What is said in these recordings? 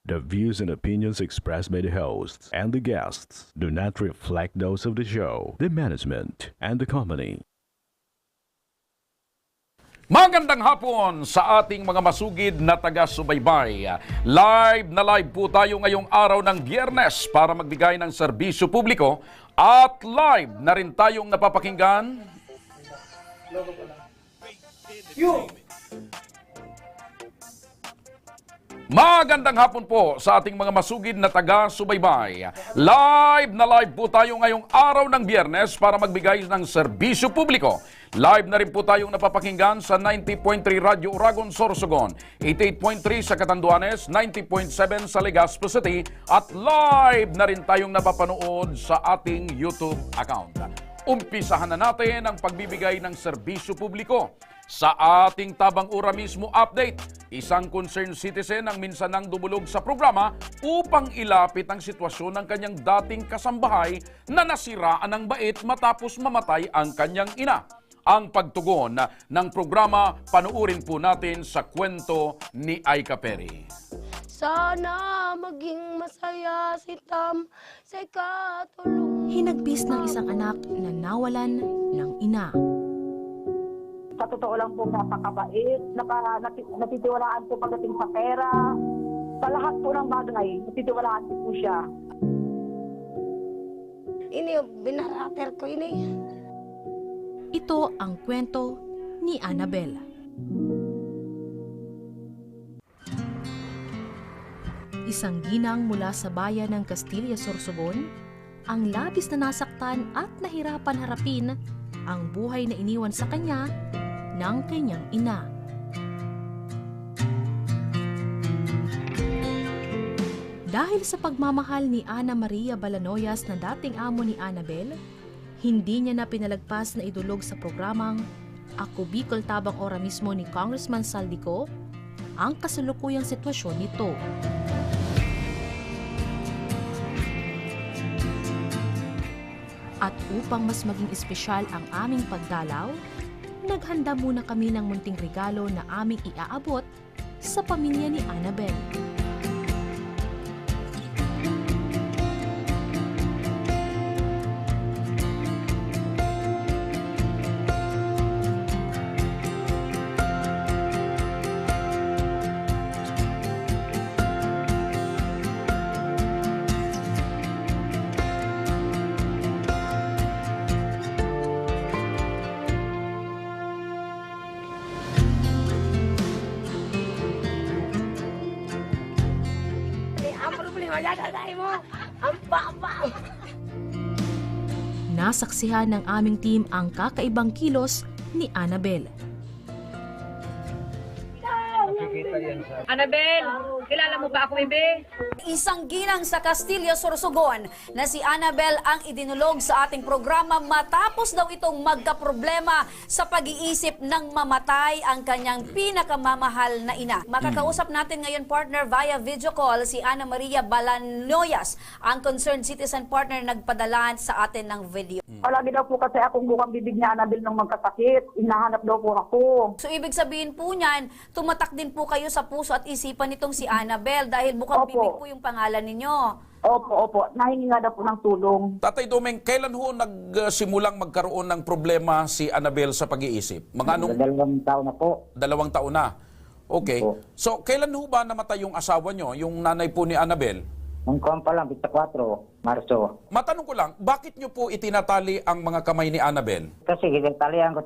The views and opinions expressed by the hosts and the guests do not reflect those of the show, the management, and the company. Magandang hapon sa ating mga masugid na taga-subaybay. Live na live po tayo ngayong araw ng Biyernes para magbigay ng serbisyo publiko at live na rin tayong napapakinggan. Magandang hapon po sa ating mga masugid na taga-subaybay. Live na live po tayo ngayong araw ng Biyernes para magbigay ng serbisyo publiko. Live na rin po tayong napapakinggan sa 90.3 Radyo Uragon, Sorsogon, 88.3 sa Catanduanes, 90.7 sa Legazpo City, at live na rin tayong napapanood sa ating YouTube account. Umpisahan na natin ang pagbibigay ng serbisyo publiko. Sa ating Tabang Ura mismo update, isang concerned citizen ang minsan nang dumulog sa programa upang ilapit ang sitwasyon ng kanyang dating kasambahay na nasiraan ng bait matapos mamatay ang kanyang ina. Ang pagtugon ng programa, panuurin po natin sa kwento ni Aika Perry. Sana maging masaya si Tam sa katulong. Hinagbis ng isang anak na nawalan ng ina. Sa totoo lang po, napakabait, natitiwalaan po pagdating sa pera. Sa lahat po ng bagay, natitiwalaan po siya. Ini, binarater ko ini. Ito ang kwento ni Annabel. Isang ginang mula sa bayan ng Castilla, Sorsogon, ang labis na nasaktan at nahirapan harapin ang buhay na iniwan sa kanya ng kanyang ina. Dahil sa pagmamahal ni Ana Maria Balanoyas na dating amo ni Annabel, hindi niya na pinalagpas na idulog sa programang Ako Bicol Tabang Ora mismo ni Congressman Saldico ang kasalukuyang sitwasyon nito. At upang mas maging espesyal ang aming pagdalaw, naghanda muna kami ng munting regalo na aming iaabot sa pamilya ni Annabel. Nasaksihan ng aming team ang kakaibang kilos ni Annabel. Annabel, kilala mo ba ako, bebe? Isang ginang sa Castilla, Sorsogon na si Annabel ang idinulog sa ating programa matapos daw itong magkaproblema sa pag-iisip ng mamatay ang kanyang pinakamamahal na ina. Makakausap natin ngayon, partner, via video call si Ana Maria Balanoyas, ang concerned citizen partner nagpadala sa atin ng video. Palagi daw po kasi akong bukang bibig niya, Annabel, nung magkasakit. Hinahanap daw po ako. So ibig sabihin po niyan, tumatak din po kayo sa puso at isipan nitong si Annabel dahil bukang Opo. bibig po yung pangalan ninyo. Opo. Nahingi nga daw po ng tulong. Tatay Domeng, kailan ho nagsimulang magkaroon ng problema si Annabel sa pag-iisip? Mga anong 2 taon na po. 2 taon na? Okay. Opo. So, kailan ho ba namatay yung asawa nyo, yung nanay po ni Annabel? Nung kuwan pa lang, 24, Marso. Matanong ko lang, bakit nyo po itinatali ang mga kamay ni Annabel? Kasi talihan ko,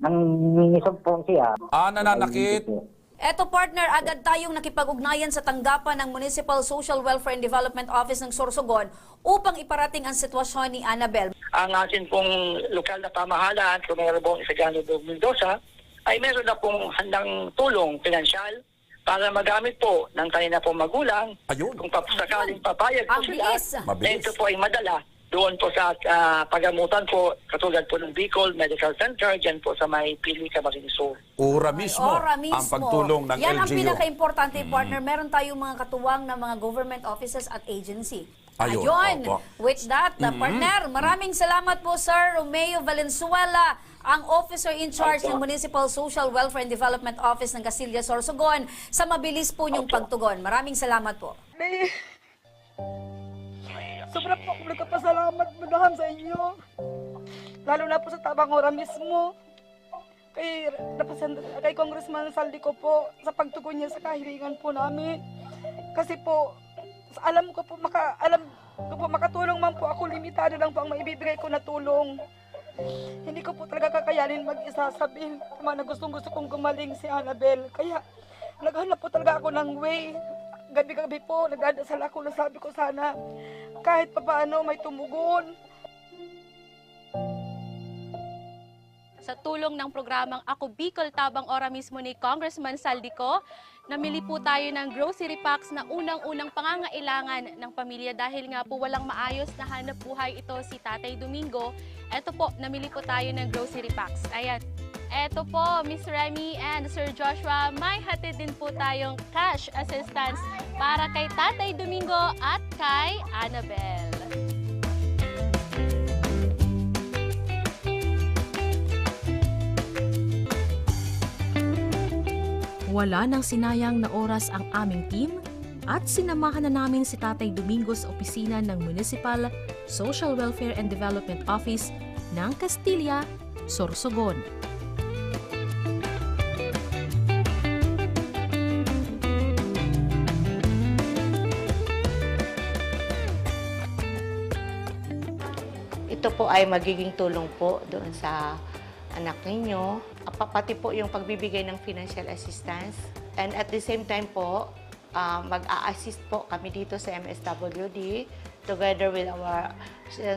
nangingisog po siya. Nananakit? Eto partner, agad tayong nakipag-ugnayan sa tanggapan ng Municipal Social Welfare and Development Office ng Sorsogon upang iparating ang sitwasyon ni Annabel. Ang atin pong lokal na pamahalaan, kung mayroon pong Isagano do Mendoza, ay meron na pong handang tulong pinansyal para magamit po ng kanina pong magulang. Ayun. Kung sakaling papayag po Ang sila, bilis. Mabilis. ito po ay madala doon po sa pagamutan po, katulad po ng Bicol Medical Center, dyan po sa may Pili, Camarines Sur. Ora mismo, Ora mismo. ang pagtulong ng Yan ang LGU. pinaka-importante, partner. Meron tayong mga katuwang na mga government offices at agency. Ayun, opo. With that, partner, maraming salamat po Sir Romeo Valenzuela, ang Officer in Charge ng Municipal Social Welfare and Development Office ng Casillas, Sorsogon, sa mabilis po niyong pagtugon. Maraming salamat po. Sobrang po ako nagkapasalamat madam sa inyo. Lalo na po sa Tabang Ora mismo. Kay Congressman Saldico po sa pagtugon niya sa kahilingan po namin. Kasi po, alam ko po makatulong man po ako, limitado lang po ang maibibigay ko na tulong. Hindi ko po talaga kakayanin mag-isa. Sabihin naman na gusto kong gumaling si Annabel. Kaya naghanap po talaga ako ng way. Gabi-gabi po, nagdadasal ako na sabi ko sana kahit papaano may tumugon. Sa tulong ng programang Ako Bicol Tabang Ora mismo ni Congressman Saldico, namili po tayo ng grocery packs na unang-unang pangangailangan ng pamilya dahil nga po walang maayos na hanap buhay ito si Tatay Domingo. Eto po, namili po tayo ng grocery packs. Ayan. Eto po, Miss Remy and Sir Joshua, may hatid din po tayong cash assistance para kay Tatay Domingo at kay Annabel. Wala nang sinayang na oras ang aming team at sinamahan na namin si Tatay Domingo sa opisina ng Municipal Social Welfare and Development Office ng Castilla, Sorsogon. Ito po ay magiging tulong po doon sa anak ninyo, pati po yung pagbibigay ng financial assistance. And at the same time po, mag-a-assist po kami dito sa MSWD together with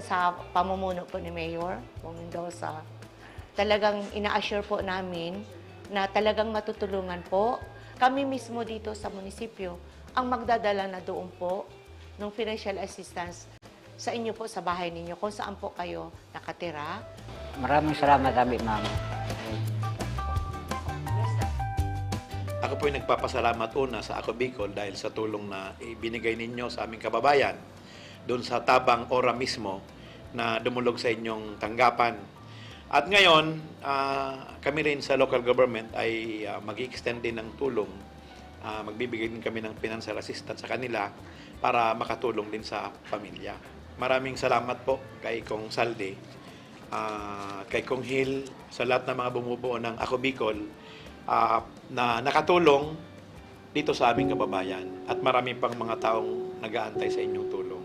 sa pamumuno po ni Mayor Mendoza. Talagang ina-assure po namin na talagang matutulungan po kami mismo dito sa munisipyo ang magdadala na doon po ng financial assistance sa inyo po sa bahay ninyo kung saan po kayo nakatira. Maraming salamat kami, ma'am. Ako po ay nagpapasalamat una sa Ako Bicol dahil sa tulong na ibinigay ninyo sa aming kababayan doon sa Tabang Ora mismo na dumulog sa inyong tanggapan. At ngayon, kami rin sa local government ay mag-i-extend din ng tulong. Magbibigay din kami ng financial assistance sa kanila para makatulong din sa pamilya. Maraming salamat po kay Kong Saldi, kay Kong Hill, sa lahat ng mga bumubuo ng Ako Bicol na nakatulong dito sa aming kababayan at marami pang mga taong nag-aantay sa inyong tulong.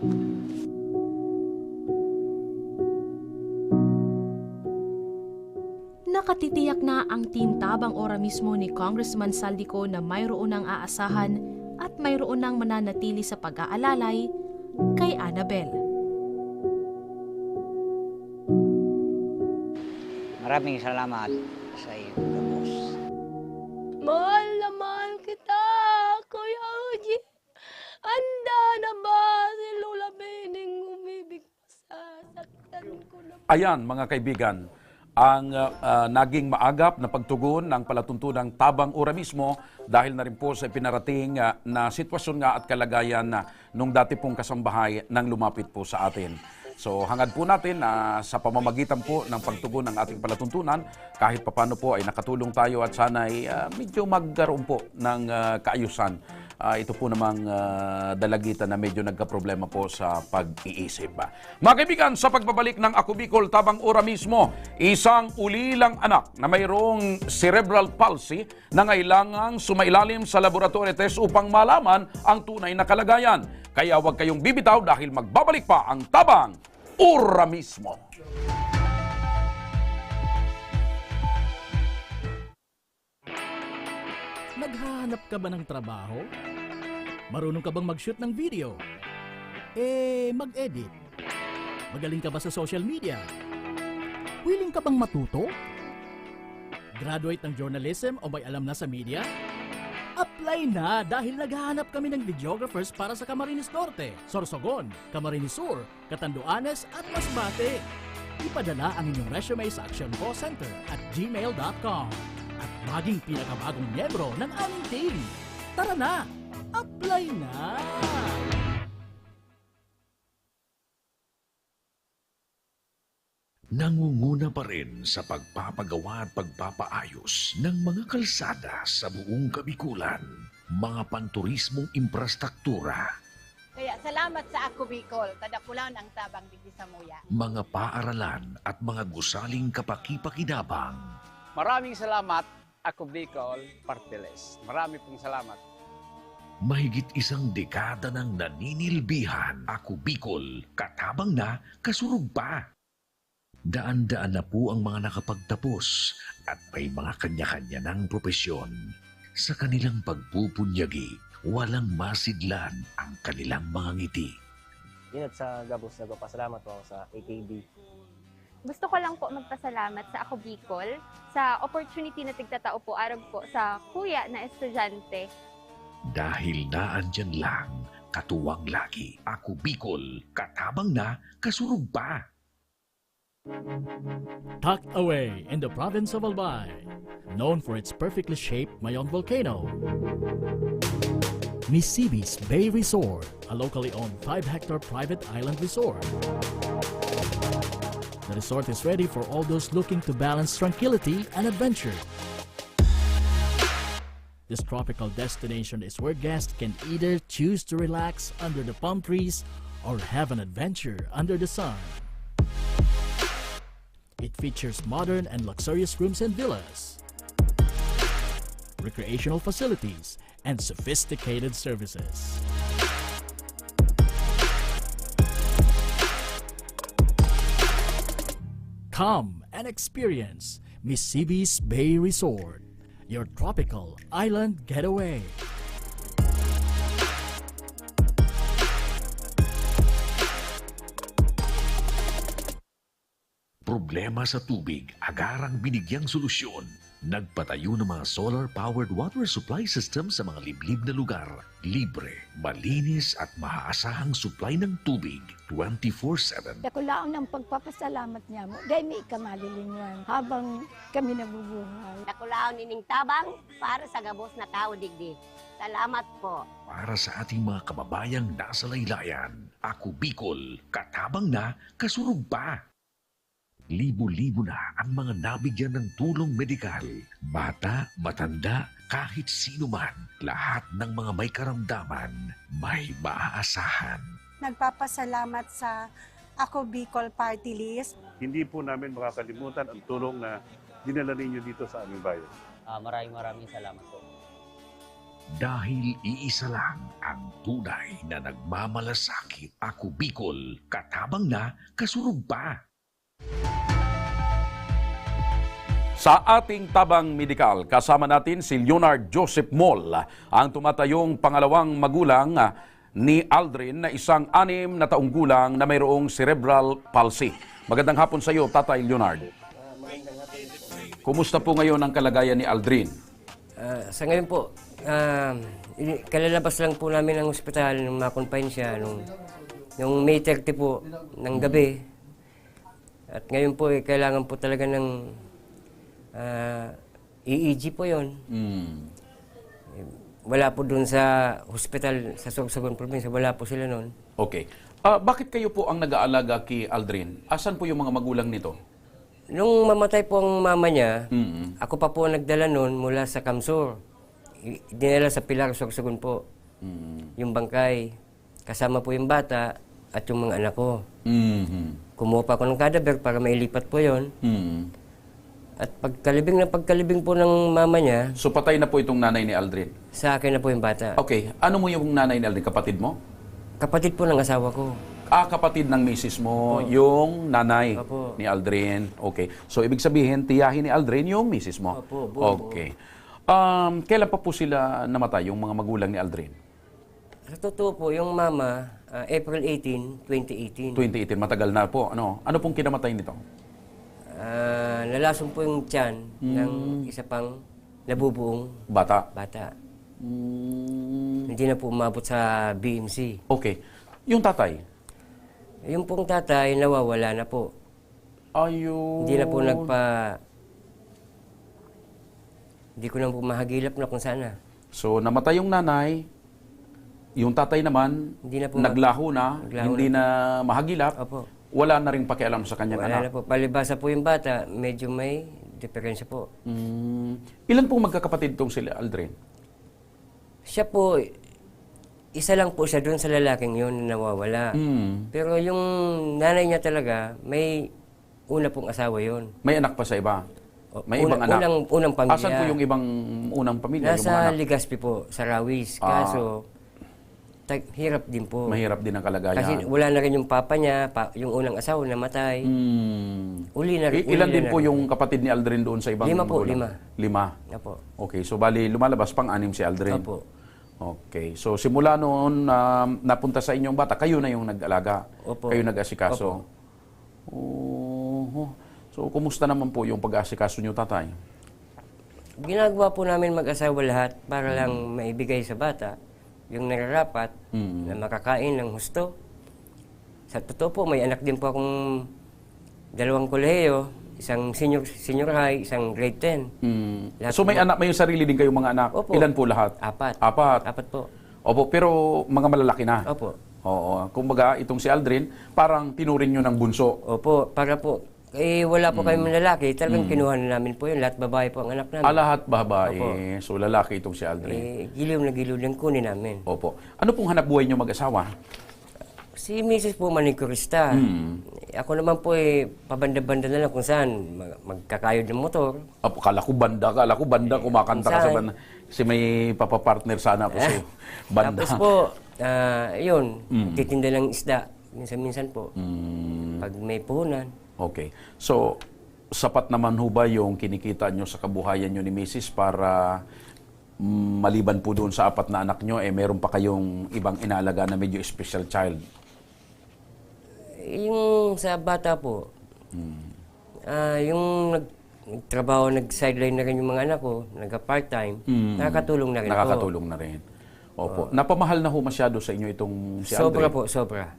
Nakatitiyak na ang Team Tabang Ora mismo ni Congressman Saldico na mayroon ng aasahan at mayroon ng mananatili sa pag-aalalay kay Annabel. Maraming salamat sa iyo, Gamos. Mahal na mahal kita, Kuya Uji. Handa na ba si Lola Bening umibig pa sa saktan ko na? Ayan mga kaibigan, ang naging maagap na pagtugon ng palatuntunang Tabang Ora mismo dahil na rin po sa pinarating na sitwasyon nga at kalagayan nung dati pong kasambahay nang lumapit po sa atin. So hangad po natin na sa pamamagitan po ng pagtugon ng ating palatuntunan, kahit papano po ay nakatulong tayo at sana ay medyo magkaroon po ng kaayusan. Ito po namang dalagitan na medyo nagka-problema po sa pag-iisip. Mga kaibigan, sa pagbabalik ng Ako Bicol Tabang Ora mismo, isang ulilang anak na mayroong cerebral palsy na ngailangang sumailalim sa laboratory test upang malaman ang tunay na kalagayan. Kaya huwag kayong bibitaw dahil magbabalik pa ang Tabang Ora mismo. Naghahanap ka ba ng trabaho? Marunong ka bang mag-shoot ng video? Mag-edit? Magaling ka ba sa social media? Willing ka bang matuto? Graduate ng journalism o may alam na sa media? Apply na dahil naghahanap kami ng videographers para sa Camarines Norte, Sorsogon, Camarines Sur, Catanduanes at Masbate. Ipadala ang inyong resume sa Action Call Center at gmail.com at maging pinakabagong miyembro ng aming team. Tara na! Apply na! nangunguna pa rin sa pagpapagawa at pagpapaayos ng mga kalsada sa buong Kabikulan, mga panturismong infrastruktura, Kaya salamat sa Ako Bicol, tadakulan ang tabang digdi sa muya. mga paaralan at mga gusaling kapakipakinabang. Maraming salamat, Ako Bicol, Partiles. Marami pong salamat. Mahigit isang dekada ng naninilbihan, Ako Bicol, katabang na, kasurug pa. Daan-daan na po ang mga nakapagtapos at may mga kanya-kanya ng propesyon. Sa kanilang pagpupunyagi, walang masidlan ang kanilang mga ngiti. Yun at sa Gabos, nagpapasalamat po ako sa AKB. Gusto ko lang po magpasalamat sa Ako Bicol sa opportunity na tigtatao po arag po sa kuya na estudyante. Dahil naandyan lang, katuwang lagi, Ako Bicol, katabang na, kasurug pa. Tucked away in the province of Albay, known for its perfectly shaped Mayon volcano, Nisibis Bay Resort, a locally owned 5-hectare private island resort. The resort is ready for all those looking to balance tranquility and adventure. This tropical destination is where guests can either choose to relax under the palm trees or have an adventure under the sun. It features modern and luxurious rooms and villas, recreational facilities, and sophisticated services. Come and experience Nisibis Bay Resort, your tropical island getaway. Problema sa tubig, agarang binigyang solusyon. Nagpatayo ng mga solar-powered water supply system sa mga liblib na lugar. Libre, malinis at maaasahang supply ng tubig 24/7. Dakulaon ng pagpapasalamat niya mo, dahil may ikamalilinwan habang kami nabubuhay. Dakulaon ining tabang para sa Gabos na tao digdi. Salamat po. Para sa ating mga kababayang nasa laylayan, Ako Bicol, katabang na, kasurug pa. Libo-libo na ang mga nabigyan ng tulong medikal. Bata, matanda, kahit sino man, lahat ng mga may karamdaman, may maaasahan. Nagpapasalamat sa Ako Bicol Party List. Hindi po namin makakalimutan ang tulong na dinala ninyo dito sa aming bayan. Maraming salamat po. Dahil iisa lang ang tunay na nagmamalasakit, Ako Bicol, katabang na, kasurug pa. Sa ating tabang medikal, kasama natin si Leonard Joseph Moll, ang tumatayong pangalawang magulang ni Aldrin na isang 6 na taong gulang na mayroong cerebral palsy. Magandang hapon sa iyo, Tatay Leonard. Kumusta po ngayon ang kalagayan ni Aldrin? Sa ngayon po, kalalabas lang po namin ng ospital nung ma-confine siya nung May 30 po ng gabi. At ngayon po, kailangan po talaga ng EEG po yon. Wala po dun sa hospital sa Sorsogon Province, wala po sila noon. Okay. Bakit kayo po ang nag-aalaga kay Aldrin? Asan po yung mga magulang nito? Nung mamatay po ang mama niya, ako pa po nagdala noon mula sa Kamsur. Dinala sa Pilar, Sorsogon po. Yung bangkay. Kasama po yung bata at yung mga anak ko. Kumuha pa ako ng cadaver para mailipat po yon. At pagkalibing po ng mama niya... So patay na po itong nanay ni Aldrin? Sa akin na po yung bata. Okay. Ano mo yung nanay ni Aldrin? Kapatid mo? Kapatid po ng asawa ko. Kapatid ng misis mo, yung nanay ni Aldrin. Okay. So ibig sabihin, tiyahin ni Aldrin yung misis mo? Okay. Kailan pa po sila namatay, yung mga magulang ni Aldrin? Sa totoo po, yung mama, April 18, 2018. 2018, matagal na po. Ano pong kinamatay nito? Nalasong po yung tiyan ng isa pang nabubuong bata. Hindi na po umabot sa BMC. Okay. Yung tatay? Yung pong tatay, nawawala na po. Ayun. Hindi na po Hindi ko na po mahagilap na kung sana. So, namatay yung nanay, yung tatay naman, hindi na po naglaho na, hindi na mahagilap. wala na rin pakialam sa kanyang Wala anak? na po. Palibasa po yung bata, medyo may diferensya po. Ilan pong magkakapatid itong si Aldrin? Siya po, isa lang po siya doon sa lalaking yun na nawawala. Pero yung nanay niya talaga, may una pong asawa yun. May anak pa sa iba? May ibang anak? Unang pamilya. Asan po yung ibang unang pamilya? yung mga Nasa anak? Legazpi po, sa Rawis. Kaso, hirap din po. Mahirap din ang kalagayan. Kasi wala na rin yung papa niya, yung unang asawa namatay. Uli na rin. Ilan din po yung kapatid ni Aldrin doon sa ibang 5 po, magulang? 5? Opo. Okay, so bali lumalabas pang 6 si Aldrin? Opo. Okay, so simula noon napunta sa inyong bata, kayo na yung nag-alaga? Opo. Kayo nag-asikaso? Opo. So, kumusta naman po yung pag-asikaso niyo, tatay? Ginagawa po namin mag-asawa lahat para lang maibigay sa bata yung nararapat na makakain ng husto. Sa totoo po, may anak din po akong 2 kolehiyo, isang senior high, isang grade 10. So may anak, may sarili din kayong mga anak? Opo. Ilan po lahat? 4. 4? 4 po. Opo, pero mga malalaki na? Opo. Oo. Kumbaga, itong si Aldrin, parang tinurin nyo ng bunso? Opo, para po, wala po kayong lalaki, talagang kinuha na namin po yun. Lahat babae po ang anak namin. Lahat babae. Opo. So lalaki itong si Aldrin. Giliw na giliw lang kunin namin. Opo. Ano pong hanap buhay nyo mag-asawa? Si Mrs. po manikurista. Ako naman po pabanda-banda na lang kung saan magkakayod ng motor. Kala ko banda, kumakanta ka sa banda. Kasi may papapartner sana ako sa banda. Tapos po, yun, titinda ng isda. Minsan-minsan po. Pag may puhunan. Okay. So, sapat naman ho ba yung kinikita nyo sa kabuhayan nyo ni Mrs. para maliban po doon sa 4 na anak nyo, meron pa kayong ibang inaalaga na medyo special child? Yung sa bata po, yung nagtrabaho, nag-sideline na rin yung mga anak ko, nagka-part-time, nakakatulong na rin Nakakatulong na rin. Opo. Napamahal na ho masyado sa inyo itong si Sobra Andre? po, sobra.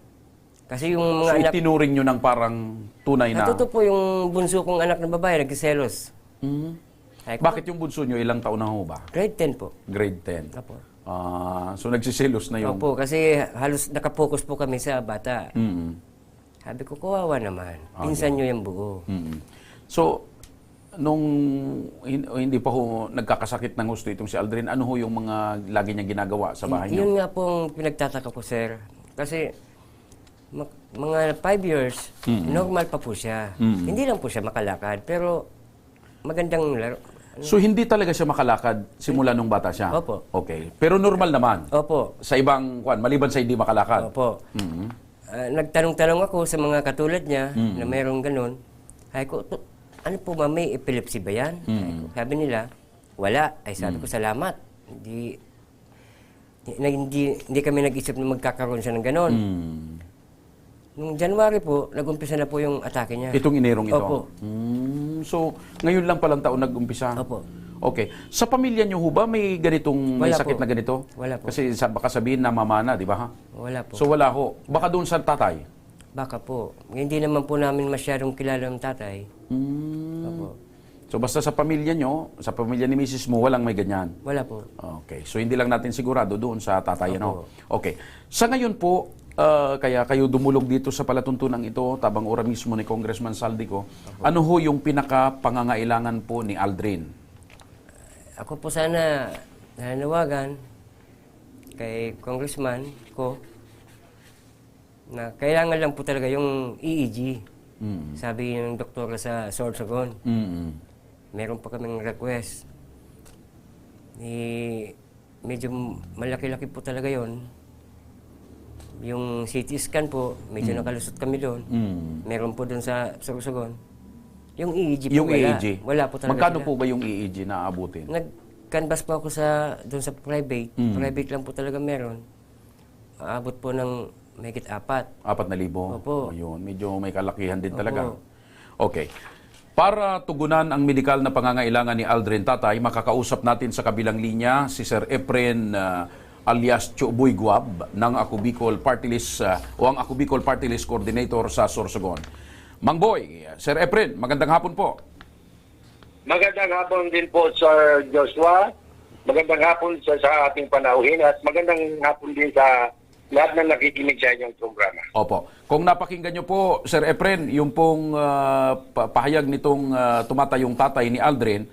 Kasi yung mga so, anak... itinuring nyo ng parang tunay na... Natuto po yung bunso kong anak na babae, nagsiselos. Bakit yung bunso nyo, ilang taon na ho ba? Grade 10 po. Grade 10? Opo. So, nagsiselos na yung... Opo, kasi halos nakapokus po kami sa bata. Sabi ko, kawawa naman. Pinsan nyo yung buo. So, nung hindi pa ho nagkakasakit ng gusto itong si Aldrin, ano ho yung mga lagi niya ginagawa sa bahay niyo? Yun nga pong pinagtataka ko, sir. Kasi mga 5 years, normal pa po siya. Hindi lang po siya makalakad, pero magandang laro. So, hindi talaga siya makalakad simula nung bata siya? Opo. Okay. Pero normal naman? Opo. Sa ibang, maliban sa hindi makalakad? Opo. Nagtanong-tanong ako sa mga katulad niya na mayroong ganun. Ay ko, ano po ba, may epilepsy ba yan? Sabi nila, wala. Ay sabi ko, salamat. Hindi kami nag-isip na magkakaroon siya ng ganun. Noong January po, nag-umpisa na po yung atake niya. Itong inerong ito? Opo. So, ngayon lang palang taon nag-umpisa? Opo. Okay. Sa pamilya niyo ho ba may ganitong, may sakit na ganito? Wala po. Kasi baka sabihin na mamana, di ba? Wala po. So, wala ho. Baka doon sa tatay? Baka po. Hindi naman po namin masyadong kilala ng tatay. Opo. So, basta sa pamilya nyo, sa pamilya ni Mrs. mo, walang may ganyan? Wala po. Okay. So, hindi lang natin sigurado doon sa tatay, ano? Okay. Sa ngayon po, kaya kayo dumulog dito sa palatuntunan ito, tabang ora mismo ni Congressman Saldico, ano ho yung pinaka-pangangailangan po ni Aldrin? Ako po sana nananawagan kay Congressman ko na kailangan lang po talaga yung EEG. Sabi ng doktora sa Sorsogon. Meron pa kaming request. Medyo malaki-laki po talaga yon. Yung CT scan po, medyo nakalusot kami doon. Meron po doon sa Sorsogon. Yung EEG po yung wala. EEG? Wala po talaga. Magkano sila. po ba yung EEG na abutin? Nag-canvas po ako doon sa private. Private lang po talaga meron. Aabot po ng mahigit 4. 4,000? Opo. Ayun, medyo may kalakihan din talaga. Okay. Para tugunan ang medikal na pangangailangan ni Aldrin Tatay, makakausap natin sa kabilang linya si Sir Efren alias Choboy Guab ng Ako Bicol Party List o ang Ako Bicol Party List Coordinator sa Sorsogon. Mang Boy, Sir Efren, magandang hapon po. Magandang hapon din po, Sir Joshua. Magandang hapon sa ating panauhin at magandang hapon din sa lahat na nakikinig sa inyong programa. Opo. Kung napakinggan nyo po, Sir Efren, yung pong pahayag nitong tumatayong tatay ni Aldrin,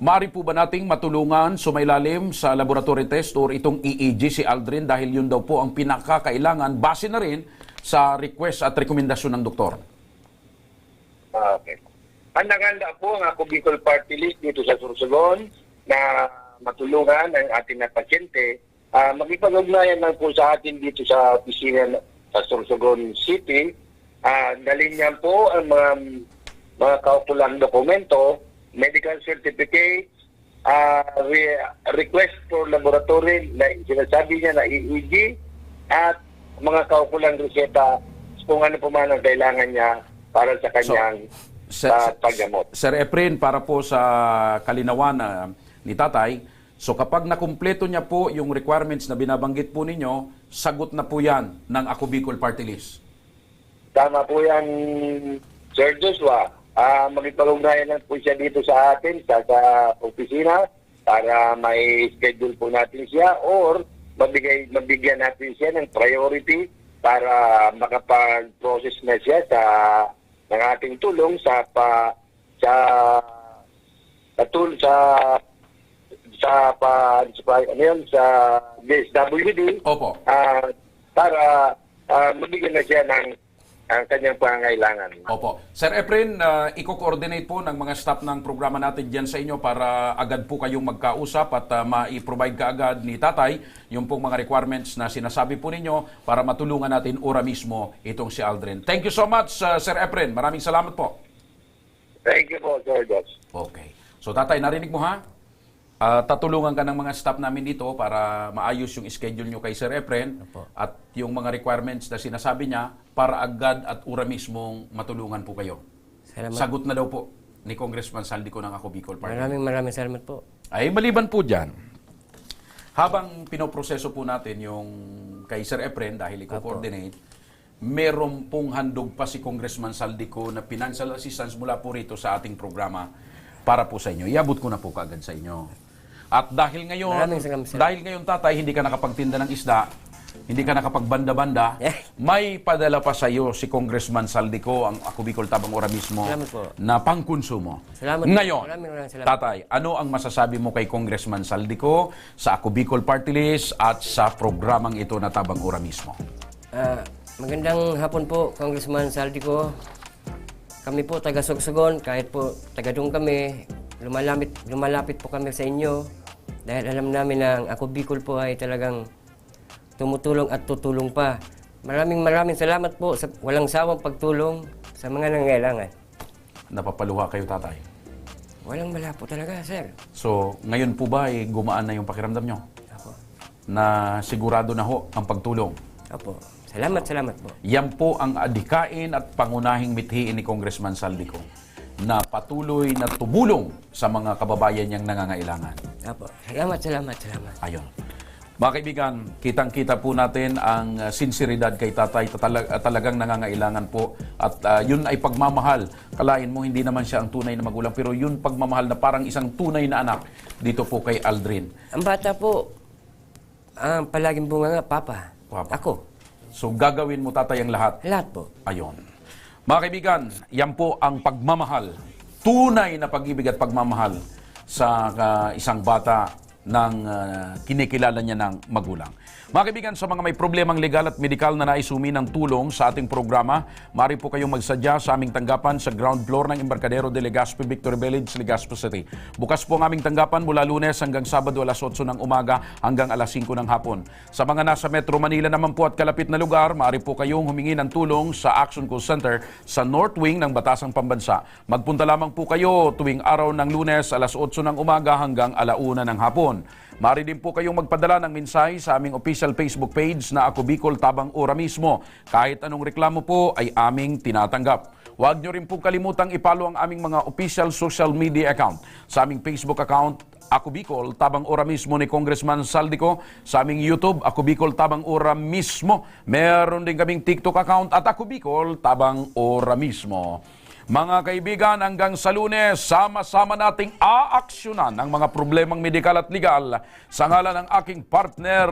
maaari po ba nating matulungan sumailalim sa laboratory test or itong EEG si Aldrin dahil yun daw po ang pinakakailangan base na rin sa request at rekomendasyon ng doktor? Okay. Handa po ang Ako Bicol Party List dito sa Sorsogon na matulungan ang ating na pasyente. Makipag-ugnayan lang po sa atin dito sa opisina sa Sorsogon City. Dalhin niyan po ang mga kaukulang dokumento, medical certificate, request for laboratory na sinasabi niya na EEG, at mga kaukulang reseta kung ano po man ang kailangan niya para sa kanyang paggamot. Sir Efren, para po sa kalinawan ni tatay, so kapag nakumpleto niya po yung requirements na binabanggit po ninyo, sagot na po yan ng Ako Bicol Party List. Tama po yan, Sir Joshua. Magipag-ugnayan lang po siya dito sa atin, sa opisina, para may schedule po natin siya or mabigyan natin siya ng priority para makapag-process na siya ng ating tulong sa DSWD. Opo. Para mabigyan na siya ng ang kanyang pangangailangan. Opo. Sir Efren, i-coordinate po ng mga staff ng programa natin dyan sa inyo para agad po kayong magkausap at ma-provide kaagad ni tatay yung pong mga requirements na sinasabi po ninyo para matulungan natin ora mismo itong si Aldrin. Thank you so much, Sir Efren. Maraming salamat po. Thank you po, Sir Josh. Okay. So tatay, narinig mo ha? Tatulungan ka ng mga staff namin dito para maayos yung schedule nyo kay Sir Efren at yung mga requirements na sinasabi niya para agad at ura mismong matulungan po kayo. Salamat. Sagot na daw po ni Congressman Saldico ng Ako Bicol Party. Maraming salamat po. Ay, maliban po dyan, habang pinoproseso po natin yung kay Sir Efren dahil i-coordinate, meron pong handog pa si Congressman Saldico na financial assistance mula po rito sa ating programa para po sa inyo. Iabot ko na po kaagad sa inyo. At dahil ngayon tatay, hindi ka nakapagtinda ng isda, hindi ka nakapagbanda-banda, may padala pa sa iyo si Congressman Saldico, ang Ako Bicol Tabang Ora mismo, na pangkonsumo. Ngayon, tatay, ano ang masasabi mo kay Congressman Saldico sa Ako Bicol Party List at sa programang ito na Tabang Ora mismo? Magandang hapon po, Congressman Saldico. Kami po taga-Sorsogon, kahit po taga-dung kami, lumalapit po kami sa inyo dahil alam namin na ang Ako Bicol po ay talagang tumutulong at tutulong pa. Maraming salamat po sa walang sawang pagtulong sa mga nangangailangan. Napapaluha kayo, tatay? Walang mala po talaga, sir. So, ngayon po ba ay gumaan na yung pakiramdam nyo? Ako. Na sigurado na ho ang pagtulong? Opo. Salamat po. Yan po ang adikain at pangunahing mithiin ni Congressman Saldico na patuloy na tumulong sa mga kababayan niyang nangangailangan. Opo. Salamat. Ayun. Mga kaibigan, kitang-kita po natin ang sinseridad kay tatay, talagang nangangailangan po. At yun ay pagmamahal. Kalain mo, hindi naman siya ang tunay na magulang, pero yun pagmamahal na parang isang tunay na anak dito po kay Aldrin. Ang bata po, palaging bunga nga, Papa. Ako. So gagawin mo, tatay, ang lahat? Lahat po. Ayun. Mga kaibigan, yan po ang pagmamahal. Tunay na pag-ibig at pagmamahal sa isang bata ng kinikilala niya ng magulang. Mga kaibigan, sa mga may problemang legal at medikal na naisumi ng tulong sa ating programa, maaari po kayong magsadya sa aming tanggapan sa ground floor ng Embarcadero de Legazpi Victory Village, Legazpi City. Bukas po ang aming tanggapan mula Lunes hanggang Sabado alas 8 ng umaga hanggang alas 5 ng hapon. Sa mga nasa Metro Manila naman po at kalapit na lugar, maaari po kayong humingi ng tulong sa Action Call Center sa North Wing ng Batasang Pambansa. Magpunta lamang po kayo tuwing araw ng Lunes alas 8 ng umaga hanggang alauna ng hapon. Maaari din po kayong magpadala ng mensahe sa aming official Facebook page na Ako Bicol Tabang Ora mismo. Kahit anong reklamo po ay aming tinatanggap. Huwag nyo rin po kalimutang ipalo ang aming mga official social media account. Sa aming Facebook account, Ako Bicol Tabang Ora mismo ni Congressman Saldico. Sa aming YouTube, Ako Bicol Tabang Ora mismo. Meron din kaming TikTok account at Ako Bicol Tabang Ora mismo. Mga kaibigan, hanggang sa Lunes, sama-sama nating aaksyonan ang mga problemang medikal at legal sa ngalan ng aking partner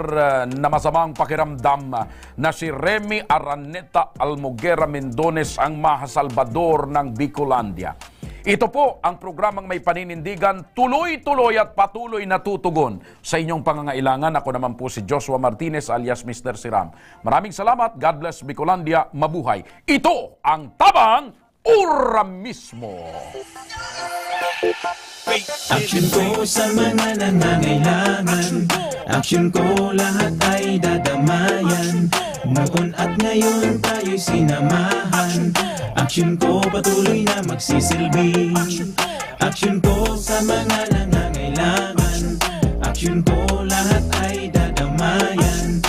na masamang pakiramdam na si Remy Araneta Almoguera Mendones, ang Mahasalvador ng Bicolandia. Ito po ang programang may paninindigan, tuloy-tuloy at patuloy na tutugon sa inyong pangangailangan. Ako naman po si Joshua Martinez alias Mr. Siram. Maraming salamat. God bless Bicolandia. Mabuhay. Ito ang Tabang Oramismo. Action ko sa mga nangangailangan, action ko lahat ay dadamayan. Noon at ngayon tayo'y sinamahan, action ko patuloy na magsisilbi. Action ko sa mga nangangailangan, action ko lahat ay dadamayan.